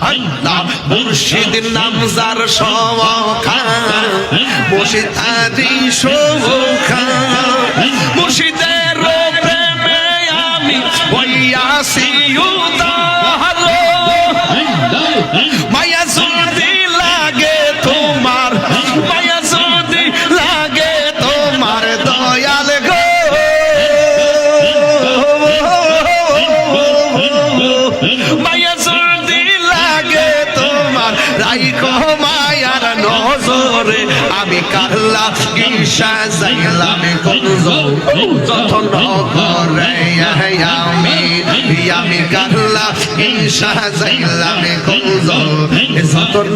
আল্লাহ মুর্শিদ নাম যার সখা মুর্শিদ আদি সখা মুর্শিদের প্রেমে আমি হইয়াছি উদাহরণ মায়া যদি লাগে তোমার মায়া যদি লাগে তোমার দয়াল গো মায়া যদি লাগে তোমার রাইখো মায়ার নজরে আমি কাল্লা ঈশা যাইলাম কুঞ্জ যতন করে আমি কাল্লা ঈশা যাইলাম কুঞ্জ যতন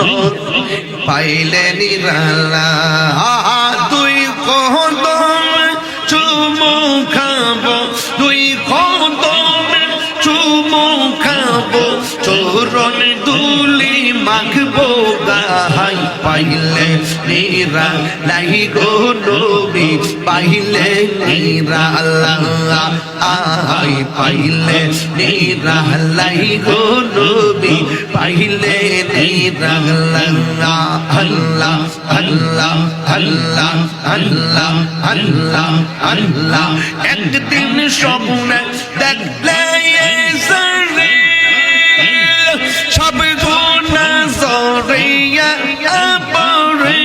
পাইলে নিরালা দুই কদম চুমু খাবো দুই কদম চুমু খাবো চরণ দুলি মাখবো গাহাই পাইলে নিরা লাই গো নবী পাইলে নিরা আল্লাহ আই পাইলে নিরা লাই গো নবী পাইলে নিরা আল্লাহ আল্লাহ আল্লাহ আল্লাহ আল্লাহ আল্লাহ আল্লাহ একদিন স্বপ্নে দেখলে সব গুনাহ সরিয়া পড়ে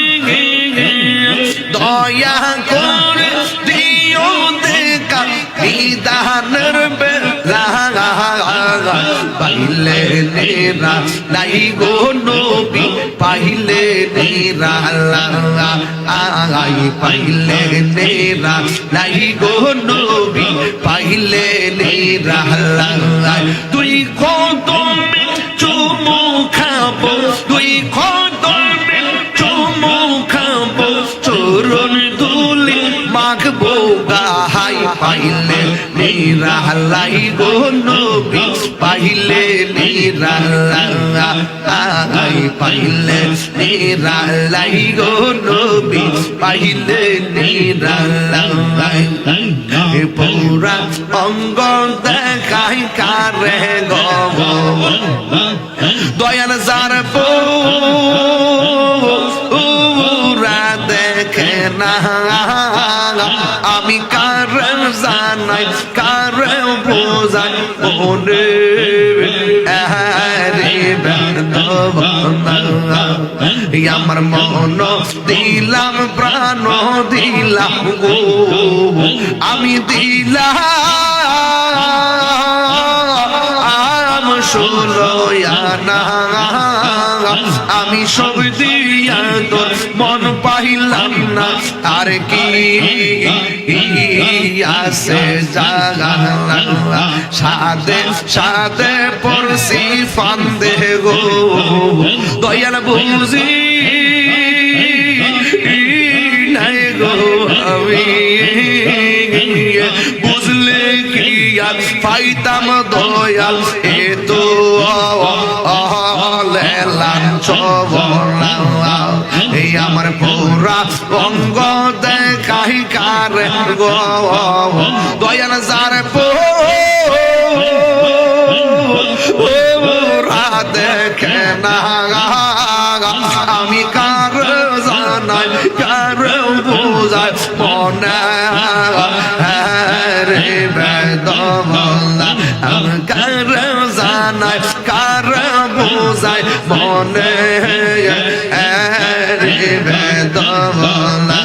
দয়া করে দিও দেখা নিদানের বেলা পাইলে নেরা নাই গো নবী পাইলে নেরা আই পাইলে নেরা নাই গো নবী পাইলে নেরা তুই কদমে চুমু খাবো তুই কদমে চুমু খাবো চরণ দুলি মাখবো গাহাই পাইলে নিরালাই গো নবী পাইলে নিরালাই পাইলে নিরালাই গো নবী পাইলে নিরালাই পুরা অঙ্গ দেখাই কারে গো দয়াল যার পুরা দেখে না আমি কার জানাই কার বোঝাই মনে আমার মন দিলাম প্রাণ দিলাম গো আমি দিলাম ষোলয়ানা আমি সব দিয়া তোর মন পাইলাম না আর কি আছে জাগা সাদে সাদে পড়ছি ফান্দে গো দয়াল বুঝি নাই গো আমি বুঝলে কি আর পাইতাম দয়াল এ তো আমার পুরা অঙ্গ দেখাই কার গো দয়াল যার পুরা দেখে না আমি কার জানাই কার বোঝাই মনে রে বেদবলা আমি কার জানাই কার বোঝাই মনে রে বেদবলা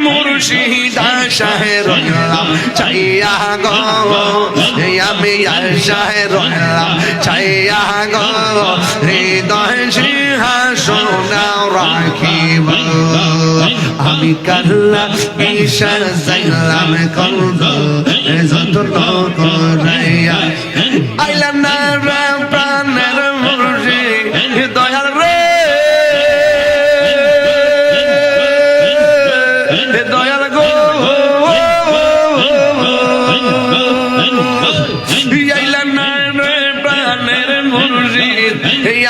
মুর্শিদ আশায় রইলাম চাইয়া গো আমি আশায় রইলাম চাইয়া গো হৃদয় সিংহাসন রাখিব আমি কাল্লা ঈশা যাইলাম কলব যতন করাইয়া আইলা না প্রাণের মুর্শিদ দয়াল রে দয়াল গো আইলা না প্রাণের মুর্শিদ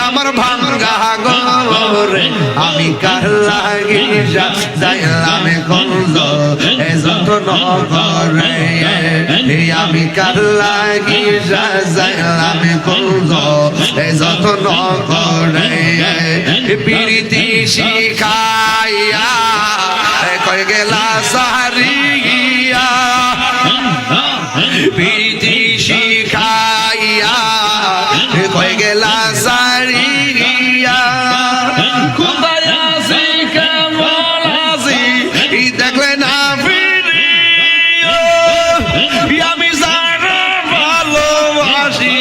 আমার ভাঙ্গা গরে আমি কার লাগি যাইলাম গঞ্জ এ যতন করে আমি কার লাগি যাইলাম গঞ্জ এ যতন করে প্রীতি শিখাইয়া কই গেলা সারিয়া প্রীতি শিখাইয়া কই গেলা সারিয়া কোথায় আছি কেমন আছি দেখলে না আমি যারা ভালোবাসি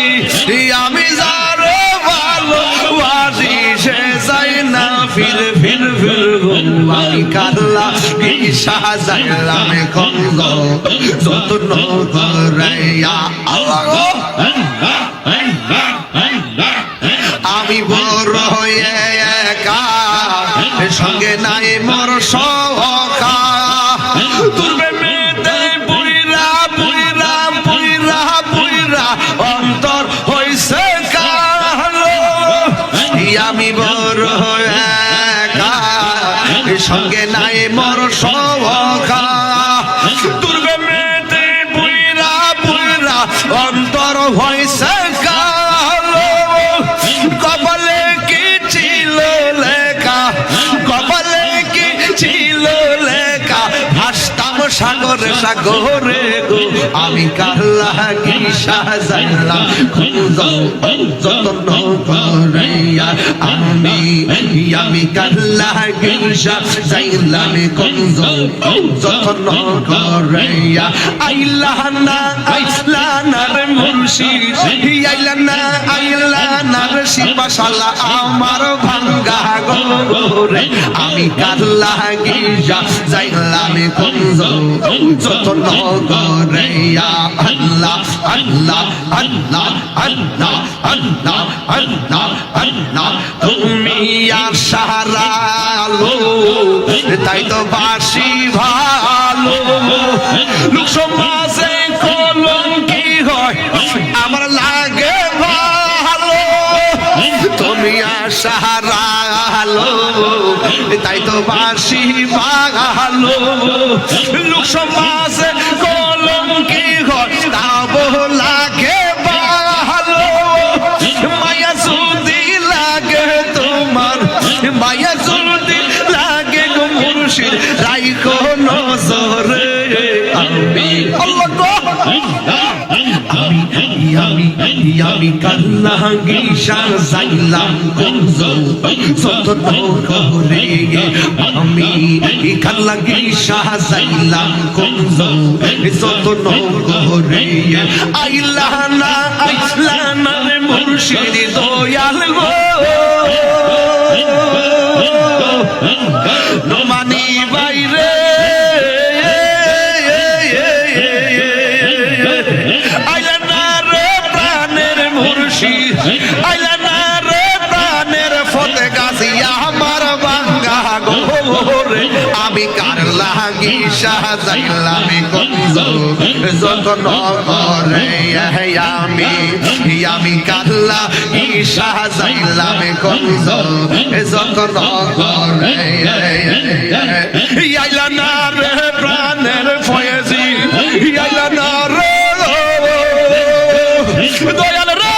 আমি যারা ভালোবাসি সে যাই না ফির ফির ফির আমি কাল্লা সাজাইলাম গঞ্জ যতন করাইয়া আল্লাহ আমি বড় হয়ে একা সঙ্গে নাই মোর সখা তুলবে মেতে বুইরা বুইরা বুইরা বুইরা অন্তর হইছে কালো আমি বড় হয়ে একা সঙ্গে নাই মোর সখা তুলবে মেতে বুইরা বুইরা অন্তর হইছে কালো কপালে কি ছিল লেখা কপালে কি ছিল লেখা ভাসতাম সাগরে সাগরে গো আমি কার লাগি সাজাইলাম গঞ্জ যতন করাইয়া আমি কার লাগি সাজাইলাম গঞ্জ যতন করাইয়া আইলা না রে মুর্শিদ আইলা না রে শিবশালা আমার ভাঙ্গা গোরে আমি কার লাগি যাইলাম গঞ্জ যতন করাইয়া আল্লাহ আল্লাহ আল্লাহ আল্লাহ আল্লাহ আল্লাহ আল্লাহ তুমি আর সাহারা আলো তাই তো বাসি ভালো লোক সমাজে কলঙ্কি হয় আমার লাগে ভালো তুমি আর সাহারা আলো তাই তো বাসি ভালো লোক সমাজে কলঙ্কি হয় তাও লাগে ভালো মায়া যদি লাগে তোমার মায়া যদি লাগে গো মুর্শিদ রাইখো নজরে আমি আমি কার লাগি সাজাইলাম গঞ্জ যতন করে আমি কার লাগি সাজাইলাম গঞ্জ যতন করে আইলা না রে মুর্শিদ দয়াল গো নমানি বাইরে আইলা না রে প্রাণের মুর্শিদ আইলা না রে প্রাণের ফতে গাছিয়া আমার ভাঙ্গা গোরে আমি কার লাগি সাজাইলাম গঞ্জ যতন করে আমি কার লাগি সাজাইলাম গঞ্জ যতন করে আইলা না রে প্রাণের ফয়েজি আইলা না রে দয়াল রে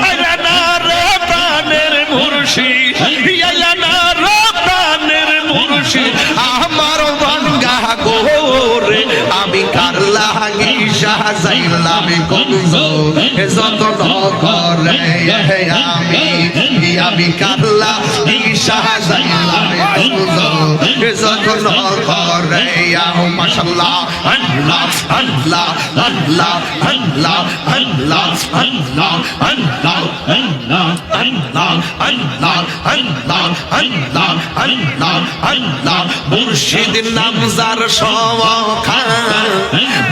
আইলা না রে প্রাণের মুর্শিদ আইলা না রে প্রাণের মুর্শিদ আমার ভাঙ্গা গোরে আমি কার লাগি সাজাইলাম গঞ্জ যতন করে আমি কার লাগি সাজাইলাম গঞ্জ যতন করে মাশাআল্লাহ আল্লাহ আল্লাহ আল্লাহ আল্লাহ আল্লাহ আল্লাহ আল্লাহ আল্লাহ আল্লাহ আল্লাহ আল্লাহ আল্লাহ আল্লাহ মুর্শিদ নাম যার সওখা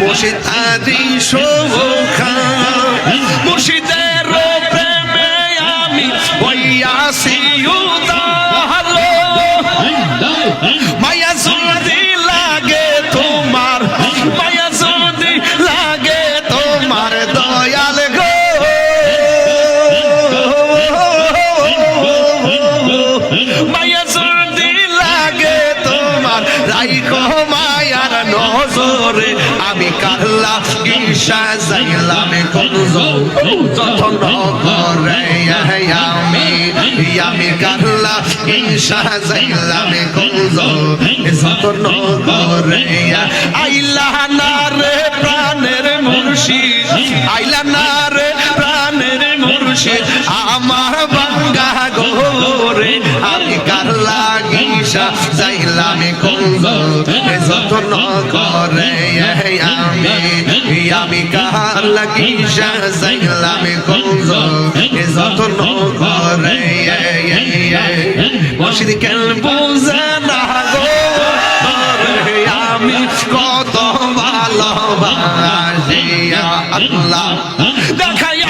মুর্শিদ আদি সওখা মুর্শিদের প্রেমে আমি হইয়াছি উদাহলো মায়া যদি লাগে তোমার মায়া যদি লাগে তোমার দয়াল রে আমি কারলা ঈশা যাইলাম কুঞ্জ যতন করে আমি কারলা ঈশা যাইলাম কুঞ্জ যতন করে আইলা না রে প্রাণের মুর্শিদ আইলা না রে প্রাণের মুর্শিদ আমার বাঙ্গা গোরে আমি কারলা ঈশা যাইলাম কুঞ্জ যতন করে আমি কারলা ঈশা যাইলাম কুঞ্জ যতন করে মুর্শিদ কেন বুঝে না গো আমি কত ভালোবাসি আল্লাহ দেখাই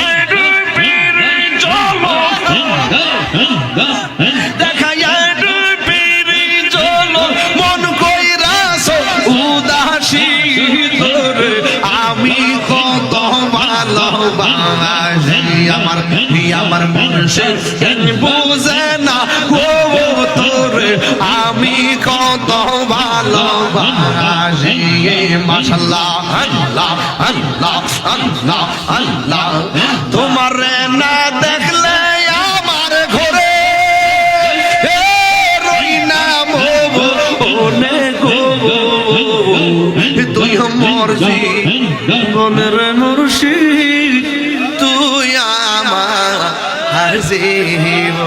আমার মুর্শিদ বুঝে না গো তোরে আমি কত ভালোবাসি মাশাআল্লাহ আল্লাহ আল্লাহ আল্লাহ আল্লাহ তোমার না দেখলে আমার ঘরে রই না মনে গো তুই মুর্শিদ মনের মুর্শিদ তুই আমার জীব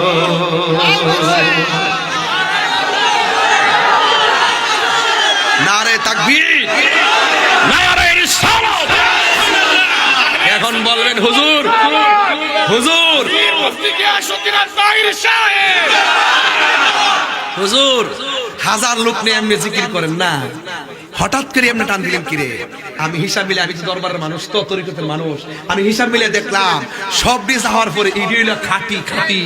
নারে তাকবীর নারে রিসালাত এখন বলবেন হুজুর হুজুর হুজুর হাজার লোক নিয়ে এমনি জিকির করেন না হঠাৎ করে এমনি টান দিলেন কিরে আমি হিসাব মিলে আমি তো দরবারের মানুষ তো তরিকতের মানুষ আমি হিসাব মিলে দেখলাম সব ডিস হওয়ার পরে ইডিওলা খাটি খাটি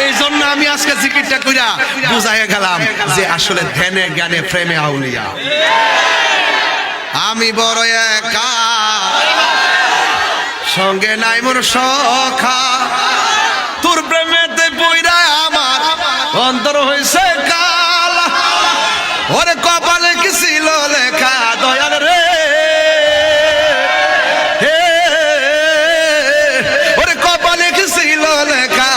এই জন্য আমি আজকে জিকিরটা কইরা বুঝাইয়া গেলাম যে আসলে ধ্যানে জ্ঞানে প্রেমে আউলিয়া আমি বড় একা সঙ্গে নাই মোর সখা তোর প্রেমেতে পইরা আমার অন্তর হইছে কাল ওরে কপালে কি ছিল লেখা দয়াল রে ওরে কপালে কি ছিল লেখা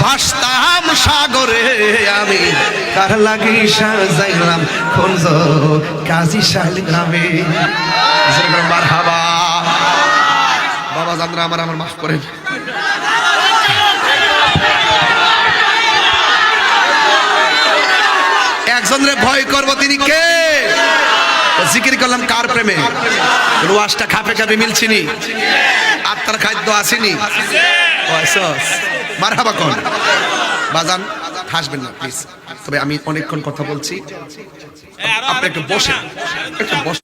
ভাসতাম সাগরে আমি কার লাগি সাজাইলাম কুঞ্জ কাজী শালী গ্রামে মারহাবা বাবা জানরা আমার মাফ করেন একজনের ভয় করবো তিনি কে জিকির করলাম কার প্রেমে রুয়াসটা খাপে খাপে মিলছিনি আত্মার খাদ্য আসেনি মারহাবা কোন বাজান হাসবেন না প্লিজ তবে আমি অনেকক্ষণ কথা বলছি আপনি একটু বসেন